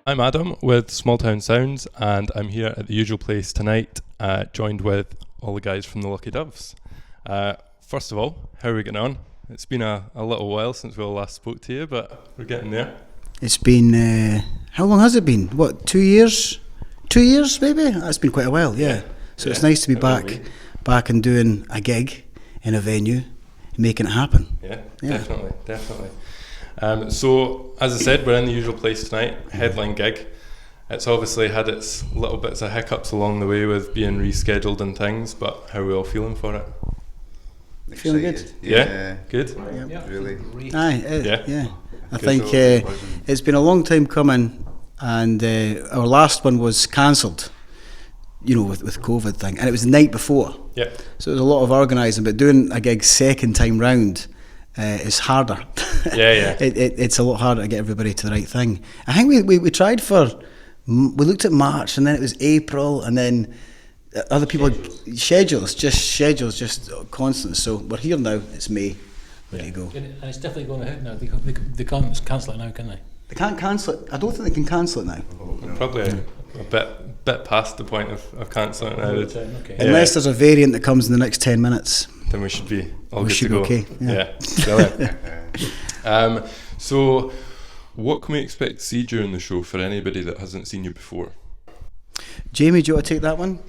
I'm Adam with Small Town Sounds, and I'm here at the usual place tonight, joined with all the guys from the Lucky Doves. First of all, how are we getting on? It's been a little while since we all last spoke to you, but we're getting there. It's been, how long has it been? What, 2 years? 2 years maybe? That's been quite a while, yeah. So it's nice to be back and doing a gig in a venue and making it happen. Yeah. Definitely. So, as I said, we're in the usual place tonight, headline gig. It's obviously had its little bits of hiccups along the way with being rescheduled and things, but how are we all feeling for it? Feeling good? Yeah? Good? Yeah. Really? Yeah. I think it's been a long time coming, and our last one was cancelled, with COVID thing, and it was the night before. Yeah. So there was a lot of organising, but doing a gig second time round is harder. Yeah. It's a lot harder to get everybody to the right thing. I think we tried we looked at March, and then it was April, and then other people schedules just constant. So we're here now. It's May, ready to go. And it's definitely going ahead now. They can't cancel it now, can they? They can't cancel it. I don't think they can cancel it now. Probably a bit past the point of cancelling it now. Okay. Unless there's a variant that comes in the next 10 minutes. Then we should be all We good should to go. be okay. Yeah, brilliant. So, what can we expect to see during the show for anybody that hasn't seen you before? Jamie, do you want to take that one?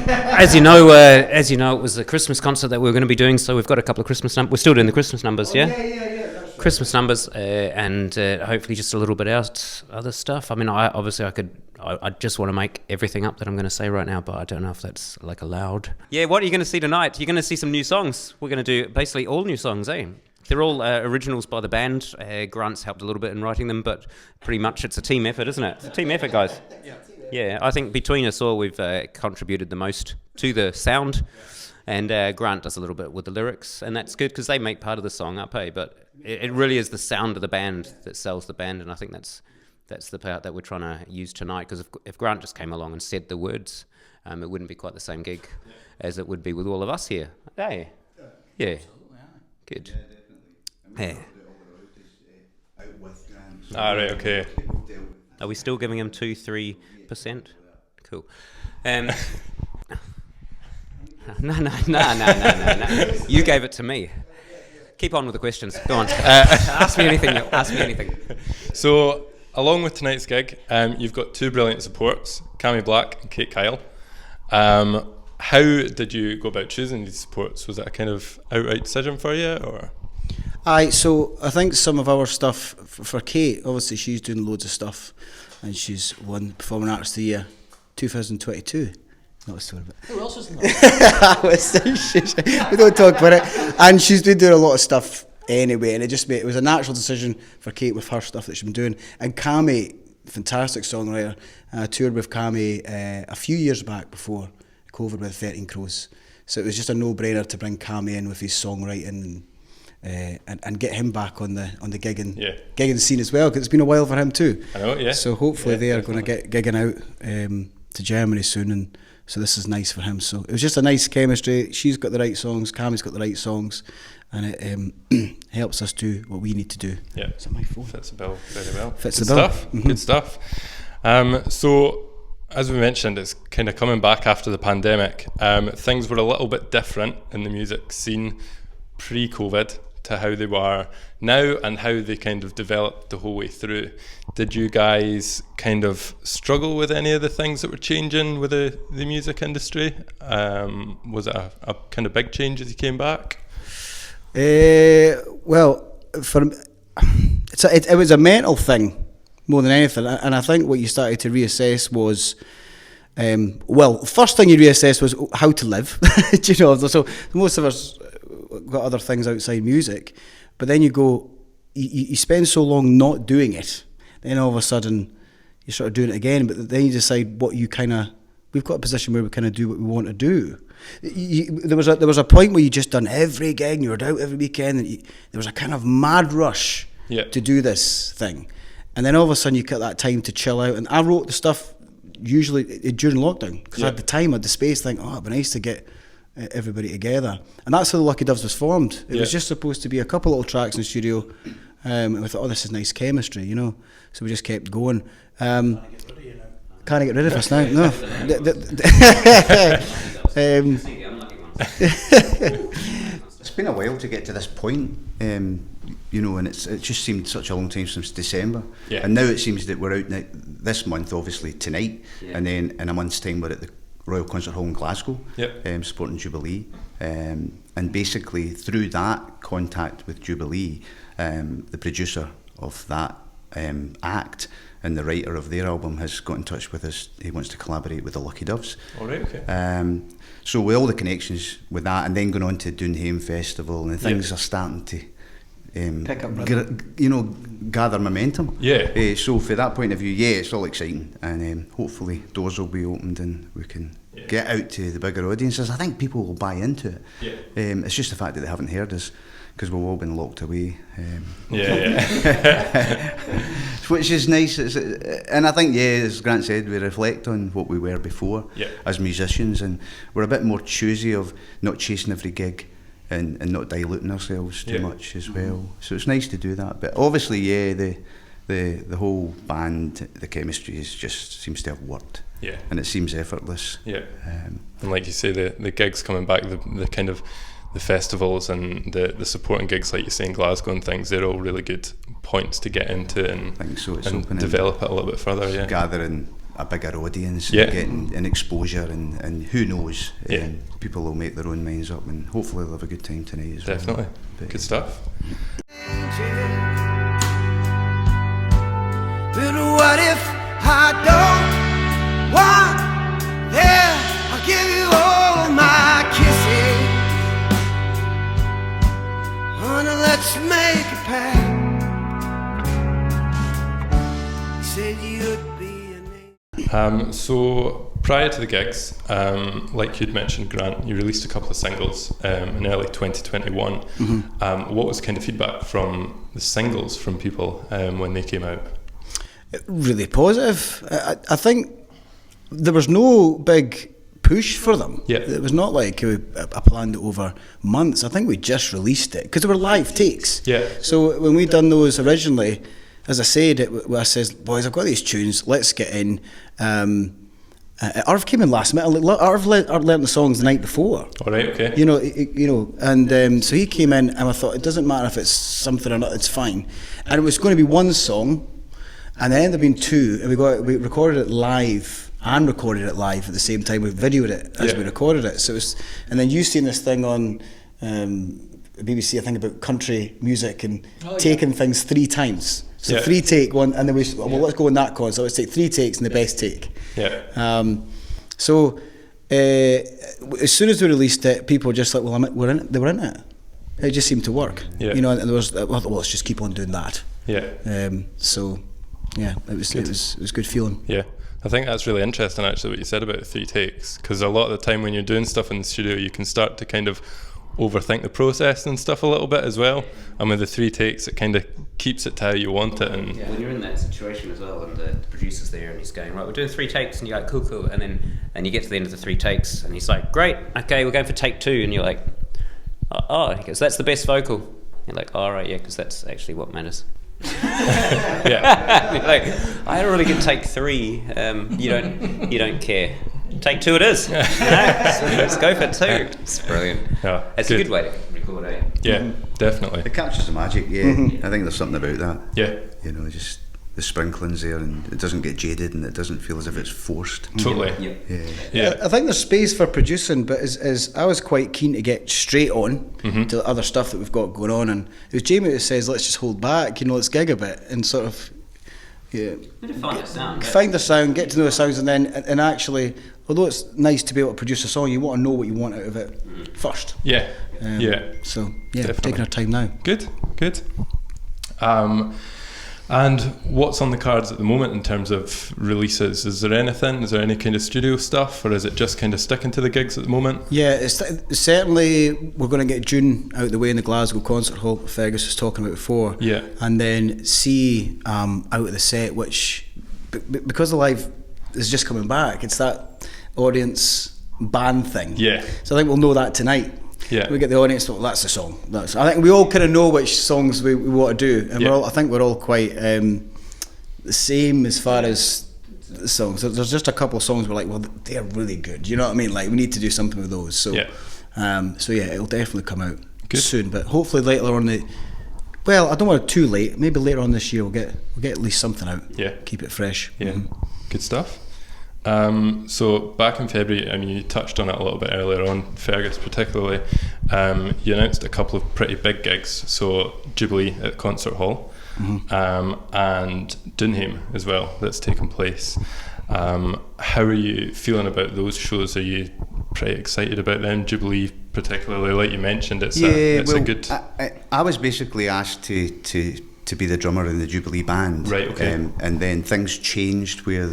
As you know, it was a Christmas concert that we were going to be doing, so we've got a couple of Christmas numbers. We're still doing the Christmas numbers, Yeah, that's Christmas numbers, and hopefully just a little bit other stuff. I mean, I just want to make everything up that I'm going to say right now, but I don't know if that's allowed. Yeah, what are you going to see tonight? You're going to see some new songs. We're going to do basically all new songs, eh? They're all originals by the band. Grant's helped a little bit in writing them, but pretty much it's a team effort, isn't it? It's a team effort, guys. Yeah, I think between us all, we've contributed the most to the sound, and Grant does a little bit with the lyrics, and that's good because they make part of the song up, eh? But it really is the sound of the band that sells the band, and I think that's the part that we're trying to use tonight, because if Grant just came along and said the words, it wouldn't be quite the same gig as it would be with all of us here. Hey? Yeah. Good. Yeah. Right, okay. Are we still giving him 2-3%? Cool. No. You gave it to me. Keep on with the questions. Go on. Ask me anything. So, along with tonight's gig, you've got two brilliant supports, Cammy Black and Kate Kyle. How did you go about choosing these supports? Was it a kind of outright decision for you, or? So I think some of our stuff, for Kate, obviously she's doing loads of stuff, and she's won Performing Artist of the Year 2022. Not a story about it. Who else is in that? We don't talk about it. And she's been doing a lot of stuff anyway, and it was a natural decision for Kate with her stuff that she's been doing. And Cammy, fantastic songwriter, I toured with Cammy a few years back before COVID with 13 Crows. So it was just a no-brainer to bring Cammy in with his songwriting and get him back on the gigging scene as well, because it's been a while for him too. I know, yeah. So hopefully they are going to get gigging out to Germany soon, and so this is nice for him. So it was just a nice chemistry. She's got the right songs, Cammy's got the right songs, and it helps us do what we need to do. Yeah, is that my phone? Fits the bill very well. Fits the bill. Good stuff. So, as we mentioned, it's kind of coming back after the pandemic. Things were a little bit different in the music scene pre-COVID to how they were now, and how they kind of developed the whole way through. Did you guys kind of struggle with any of the things that were changing with the music industry? Was it a kind of big change as you came back? Well, it was a mental thing more than anything, and I think what you started to reassess was, first thing you reassessed was how to live. So most of us got other things outside music, but then you spend so long not doing it, then all of a sudden you start doing it again, but then you decide we've got a position where we kind of do what we want to do. There was a point where you just done every gig and you were out every weekend, and there was a kind of mad rush to do this thing, and then all of a sudden you got that time to chill out. And I wrote the stuff usually during lockdown, because I had the time, I had the space, it'd be nice to get everybody together, and that's how the Lucky Doves was formed. It was just supposed to be a couple little tracks in the studio, And we thought, oh, this is nice chemistry, you know. So we just kept going. Can't get rid of us now. No. It's been a while to get to this point, you know, and it just seemed such a long time since December. Yeah. And now it seems that we're out this month, obviously tonight, and then in a month's time we're at the Royal Concert Hall in Glasgow, supporting Jubilee. And basically through that contact with Jubilee, the producer of that act and the writer of their album has got in touch with us. He wants to collaborate with the Lucky Doves. All right, okay. So with all the connections with that, and then going on to Doonham Festival, and things are starting to pick up rhythm. Gather momentum. Yeah. So for that point of view, it's all exciting, and hopefully doors will be opened and we can get out to the bigger audiences. I think people will buy into it. Yeah. It's just the fact that they haven't heard us because we've all been locked away. Which is nice. And I think, as Grant said, we reflect on what we were before as musicians, and we're a bit more choosy of not chasing every gig and not diluting ourselves too much as well. So it's nice to do that. But obviously, the whole band, the chemistry just seems to have worked. Yeah. And it seems effortless. Yeah. And like you say, the gigs coming back, the kind of the festivals and the supporting gigs, like you say, in Glasgow and things, they're all really good points to get into and, I think so. It's and opening, develop it a little bit further. Yeah. Gathering a bigger audience, Yeah. and getting an exposure, and who knows, Yeah. people will make their own minds up, and hopefully they'll have a good time tonight as Definitely. well. But Good stuff. But what if I don't want there? I'll give you all my kisses. Honey, let's make a pact. You said you'd be an angel. So prior to the gigs, like you'd mentioned, Grant, you released a couple of singles in early 2021. What was kind of feedback from the singles from people when they came out? Really positive. I think there was no big push for them. Yeah. It was not like I planned it over months. I think we just released it because they were live takes. Yeah. So when we done those originally, as I said, I says, boys, I've got these tunes. Let's get in. Irv came in last minute. Irv learnt the songs the night before. All right. Okay. You know, and so he came in, and I thought it doesn't matter if it's something or not. It's fine. And it was going to be one song, and then ended up being two, and we recorded it live and recorded it live at the same time. We videoed it as we recorded it. So it was, and then you seen this thing on BBC, I think, about country music and taking things 3 times. So 3 take one, and then let's go on that chord. So let's take 3 takes and the best take. Yeah. So as soon as we released it, people were just like, well, we're in it. They were in it. It just seemed to work. Yeah. You know, and there was, well, let's just keep on doing that. Yeah. So yeah, it was good feeling. Yeah. I think that's really interesting, actually, what you said about the 3 takes, because a lot of the time when you're doing stuff in the studio, you can start to kind of overthink the process and stuff a little bit as well. And with the 3 takes, it kind of keeps it to how you want it. And when you're in that situation as well, and the producer's there, and he's going, right, we're doing 3 takes, and you're like, cool, and then you get to the end of the 3 takes, and he's like, great, okay, we're going for take 2, and you're like, oh, he goes, that's the best vocal. You're like, oh, right, yeah, because that's actually what matters. yeah. Like, I had a really good take 3. You don't care. Take 2 it is. You know? So let's go for 2. It's brilliant. Yeah, it's a good way to record, eh? Yeah, definitely. it captures the magic. I think there's something about that. Yeah. You know, just the sprinklings there, and it doesn't get jaded, and it doesn't feel as if it's forced. Totally. Yeah. I think there's space for producing, but as I was quite keen to get straight on to the other stuff that we've got going on, and it was Jamie who says, let's just hold back, let's gig a bit and sort of find the sound, get to know the sounds, and then and actually, although it's nice to be able to produce a song, you want to know what you want out of it first. Yeah. So Definitely. taking our time now. Good. And what's on the cards at the moment in terms of releases? Is there anything? Is there any kind of studio stuff, or is it just kind of sticking to the gigs at the moment? Yeah, it's certainly we're going to get June out of the way in the Glasgow Concert Hall, Fergus was talking about before. Yeah. And then see out of the set, which because the live is just coming back, it's that audience band thing. Yeah. So I think we'll know that tonight. Yeah. We get the audience. Well, that's the song. I think we all kind of know which songs we want to do, and Yeah. I think we're all quite the same as far as the songs. There's just a couple of songs we're like, well, they're really good. You know what I mean? Like, we need to do something with those. So, it'll definitely come out soon. But hopefully later on well, I don't want it too late. Maybe later on this year we'll get at least something out. Yeah. Keep it fresh. Yeah. Mm-hmm. Good stuff. So back in February, I mean, you touched on it a little bit earlier on, Fergus particularly. You announced a couple of pretty big gigs. So Jubilee at Concert Hall, and Dunham as well, that's taken place. How are you feeling about those shows? Are you pretty excited about them? Jubilee particularly, like you mentioned, it's a good... I was basically asked to be the drummer in the Jubilee band. Right, okay. And then things changed where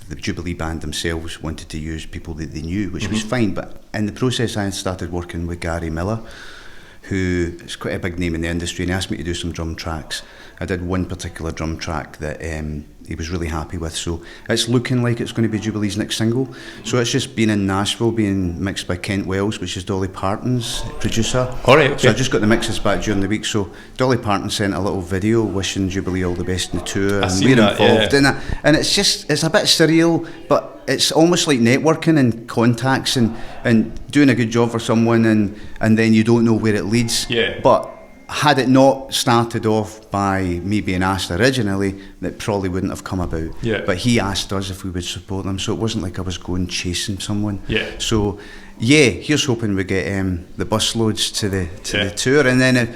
the Jubilee band themselves wanted to use people that they knew, which was fine. But in the process, I started working with Gary Miller, who is quite a big name in the industry, and he asked me to do some drum tracks. I did one particular drum track that he was really happy with, so it's looking like it's going to be Jubilee's next single. So it's just been in Nashville, being mixed by Kent Wells, which is Dolly Parton's producer. All right, okay. So I just got the mixes back during the week. So Dolly Parton sent a little video wishing Jubilee all the best in the tour, and we're involved in it. And it's a bit surreal, but it's almost like networking and contacts and doing a good job for someone, and then you don't know where it leads. Yeah. But had it not started off by me being asked originally, it probably wouldn't have come about. Yeah. But he asked us if we would support them, so it wasn't like I was going chasing someone. Yeah. So, here's hoping we get the bus loads to the tour, and then if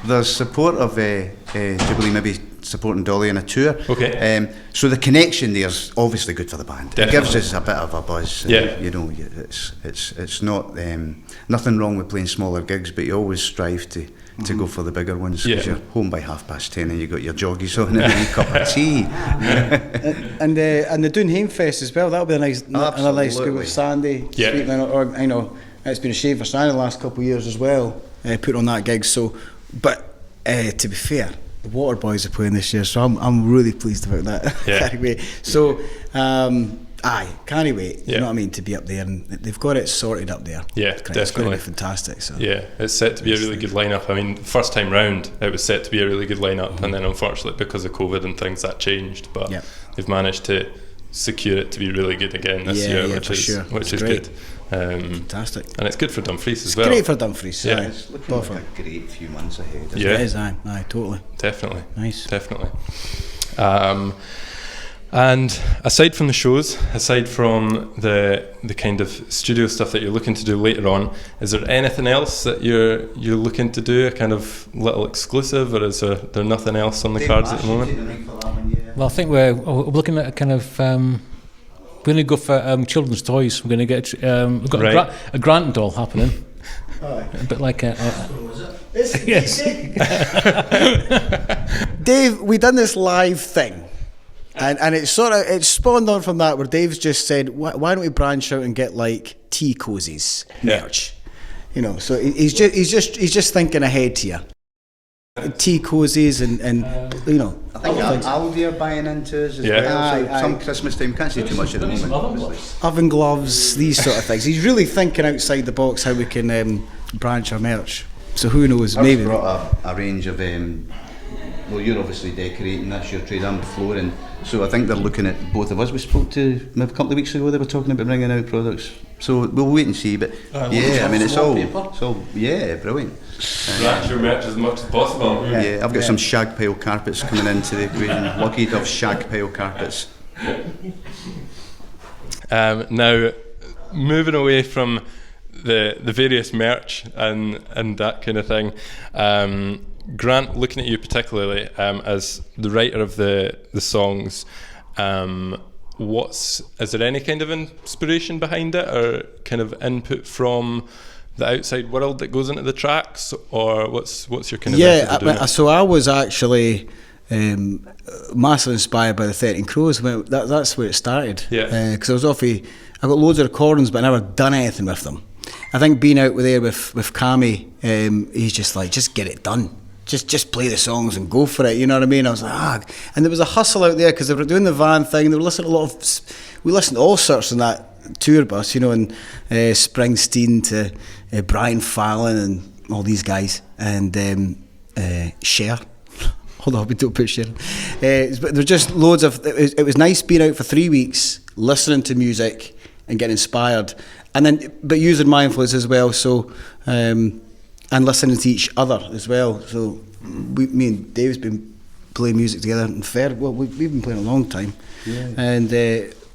there's support of Jubilee maybe supporting Dolly on a tour. Okay. So the connection there's obviously good for the band. Definitely. It gives us a bit of a buzz. Yeah. You know, it's not nothing wrong with playing smaller gigs, but you always strive to go for the bigger ones, because you're home by 10:30 and you got your joggies on and a cup of tea. and the Dunham Fest as well. That'll be another nice gig with Sandy. Yeah. Sweetman, or I know it's been a shame for Sandy the last couple of years as well. Put on that gig. So, but to be fair, the Water Boys are playing this year, so I'm really pleased about that. Yeah. Can't wait. So, can't wait. You know what I mean, to be up there, and they've got it sorted up there. Yeah, it's going to definitely. be fantastic. So. Yeah, it's set to be a really good lineup. I mean, first time round, it was set to be a really good lineup, and then unfortunately because of COVID and things, that changed. But they've managed to secure it to be really good again this year, which is great. good. Fantastic. And it's good for Dumfries as It's well. great for Dumfries. Yeah. It's looking like a great few months ahead. Yeah. It is, aye, totally. Definitely. Nice. Definitely. And aside from the shows, aside from the kind of studio stuff that you're looking to do later on, is there anything else that you're looking to do, a kind of little exclusive, or is there nothing else on the cards at the moment? Well, I think we're looking at a kind of... we're going to go for children's toys. We're going to get... we've got a Grant doll happening. A bit like a... yes. Dave, we done this live thing. And it's spawned on from that, where Dave's just said, why don't we branch out and get like tea cozies merch? You know, so he's just thinking ahead here. Tea cozies and you know. I think Aldi are buying into us as well. So some Christmas time, can't say too much at the moment. Obviously. Oven gloves, these sort of things. He's really thinking outside the box how we can branch our merch. So who knows? Maybe I've brought a range of. Well, you're obviously decorating, that's your trade, I'm flooring. So I think they're looking at both of us. We spoke to maybe a couple of weeks ago, they were talking about bringing out products. So we'll wait and see, but I mean, it's all brilliant. Branch your merch as much as possible. Yeah, I've got some shag pile carpets coming into the equation. Lucky to have shag pile carpets. Now, moving away from the various merch and that kind of thing, Grant, looking at you particularly as the writer of the songs, is there any kind of inspiration behind it, or kind of input from the outside world that goes into the tracks, or what's your kind of method of doing it? So I was actually massively inspired by the 13 Crows. That's where it started. Yeah. Because I got loads of recordings, but I never done anything with them. I think being out there with Cammy, he's just like, just get it done. just play the songs and go for it, you know what I mean? I was like, and there was a hustle out there because they were doing the van thing. They were listening to we listened to all sorts on that tour bus, you know, and Springsteen to Brian Fallon and all these guys, and Cher. Hold on, we don't put Cher. But there were just loads of. It was nice being out for 3 weeks, listening to music and getting inspired, and then but using my influence as well. So. And listening to each other as well. So me and Dave's been playing music together and we've been playing a long time. Yeah. And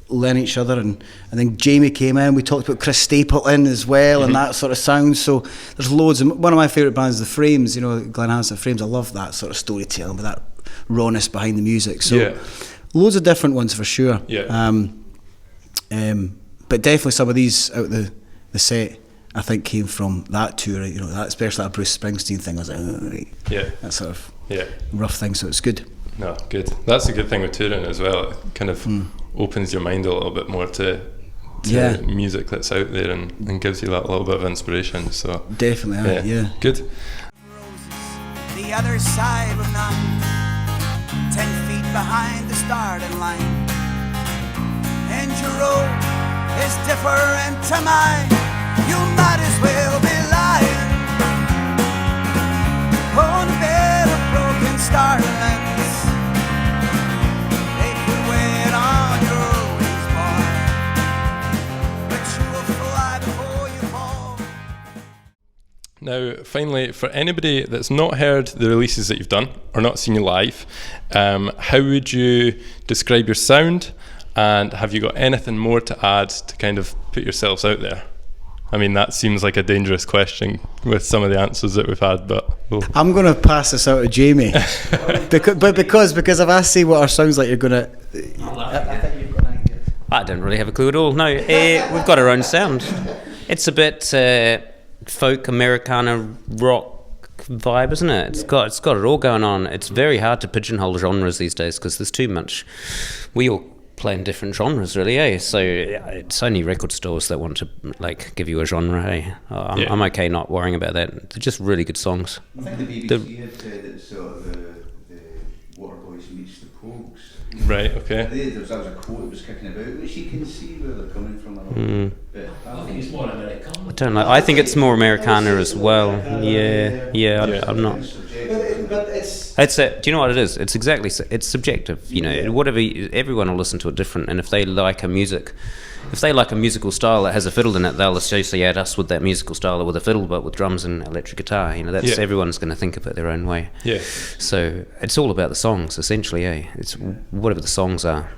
learning each other, and then Jamie came in. We talked about Chris Stapleton as well, and that sort of sound. So there's loads. One of my favourite bands is the Frames. You know, Glenn Hansen Frames. I love that sort of storytelling with that rawness behind the music. So loads of different ones for sure. Yeah. But definitely some of these out the set, I think, came from that tour, you know, that, especially that Bruce Springsteen thing. I was like, that sort of rough thing, so it's good. No, good. That's a good thing with touring as well. It kind of opens your mind a little bit more to music that's out there and gives you that little bit of inspiration. So definitely, good. The other side of 9, 10 feet behind the starting line, and your road is different to mine. You might as well be lying on a bed of broken starlings. They could wait on your wings, boy, but you will fly before you fall. Now, finally, for anybody that's not heard the releases that you've done or not seen you live, how would you describe your sound, and have you got anything more to add to kind of put yourselves out there? I mean, that seems like a dangerous question with some of the answers that we've had, but I'm going to pass this out to Jamie because if I see what our sounds like, you're going to. I think you've got an idea. I don't really have a clue at all. No, we've got our own sound. It's a bit folk Americana rock vibe, isn't it? It's got it all going on. It's very hard to pigeonhole genres these days because there's too much. We all play in different genres, really, so it's only record stores that want to like give you a genre. I'm okay not worrying about that. They're just really good songs. I think the BBC had said it's sort of the Waterboys meets the Pogues. Right, okay. That was a quote that was kicking about, which you can see where they're coming from a little bit. I think it's more Americana. I don't know. I think it's more Americana as well. I'm not. But it's. Do you know what it is? It's subjective. You know, whatever. Everyone will listen to it different, and if they like a musical style that has a fiddle in it, they'll associate us with that musical style with a fiddle, but with drums and electric guitar. You know, that's everyone's going to think of it their own way. Yeah. So it's all about the songs, essentially. It's whatever the songs are.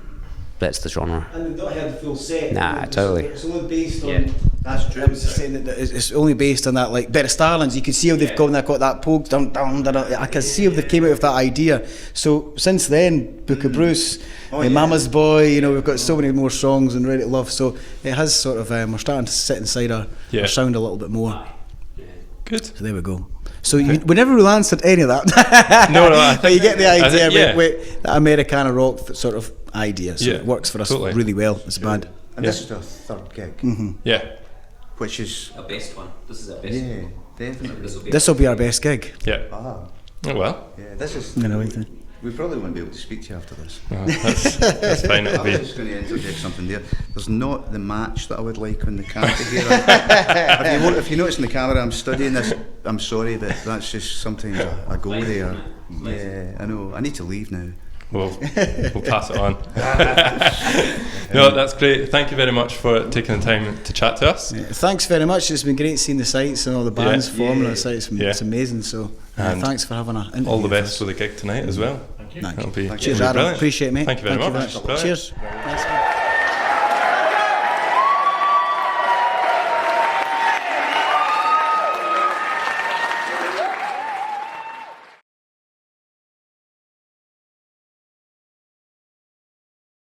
That's the genre. And we've not heard the full set. Nah, totally. It's only based on. That's true. I was just saying that it's only based on that, like better Starlings. You can see how they've got that poke down. I can see how they came out with that idea. So since then, Book of Bruce, Mama's Boy. You know, we've got so many more songs and Ready to Love. So it has sort of we're starting to sit inside our sound a little bit more. Good. So there we go. So we never really answered any of that. No, I think but you get the idea. With that Americana rock sort of idea. So it works for us really well as a band. And this is our third gig. Yeah. Which is our best one. This is our best one. Yeah, definitely. This will be our best gig. Yeah. Oh well. Yeah, this is. We probably won't be able to speak to you after this. Oh, that's fine. I'm just going to interject something there. There's not the match that I would like on the camera here. If you notice in the camera, I'm studying this. I'm sorry, but that's just sometimes I go there. Yeah, I know. I need to leave now. We'll pass it on. No, that's great. Thank you very much for taking the time to chat to us. Thanks very much. It's been great seeing the sites and all the bands forming on the sites. It's amazing. So thanks for having us. All the best for the gig tonight as well. Thank you. That'll be Cheers, Adam. brilliant. Appreciate it, mate. Thank you very much. Cheers. Thanks.